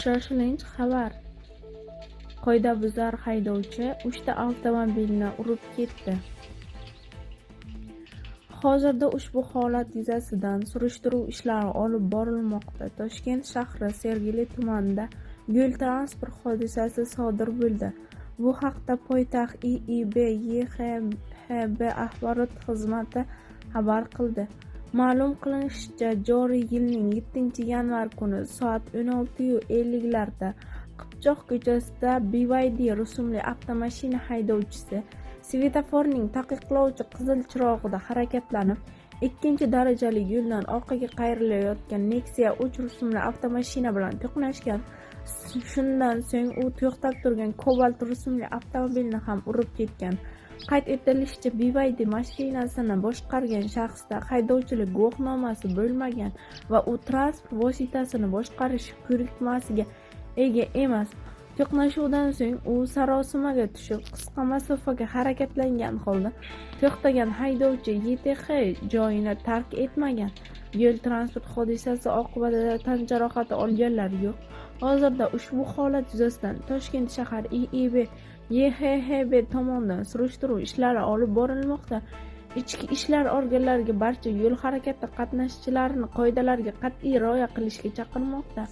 Shoshilinch xabar. Qoidabuzar haydovchi 3 ta avtomobilni urib ketdi. Hozirda ushbu holat yuzasidan surishtiruv ishlari olib borilmoqda. Toshkent shahri Sergeli tumanida yo'l transport hodisasi sodir bo'ldi. Bu haqda poytaxt IIB YHXB axborot xizmati xabar qildi. Ma'lum qilinishicha, joriy yilning 7-yanvar kuni soat 16:50larda Qipchoq ko'chasida BYD rusumli avtomashina haydovchisi svetoforning taqiqlovchi qizil chirog'ida harakatlanib, ikkinchi darajali yo'ldan orqaga qayrilayotgan Nexia 3 rusumli avtomashina bilan to'qnashgan. Shundan so'ng u to'xtab turgan Cobalt rusumli avtomobilni ham urib ketgan. Qayd etilishicha, BYD mashinasini boshqargan shaxsda haydovchilik guvohnomasi bo'lmagan va u transport vositasini boshqarish ko'nikmasiga ega emas. To'qnashuvdan so'ng u sarosimaga tushib, qisqa masofaga harakatlangan holda to'xtagan haydovchi YTH joyini tark etmagan. Yo'l transport hodisasi oqibatida tan jarohati olganlar yo'q. Hozirda ushbu holat yuzasidan Toshkent shahar IIB YHXB tomonidan surishtiruv ishlari olib borilmoqda. Ichki ishlar organlariga barcha yo'l harakati qatnashchilarini qoidalarga qat'iy rioya qilishga chaqirmoqda.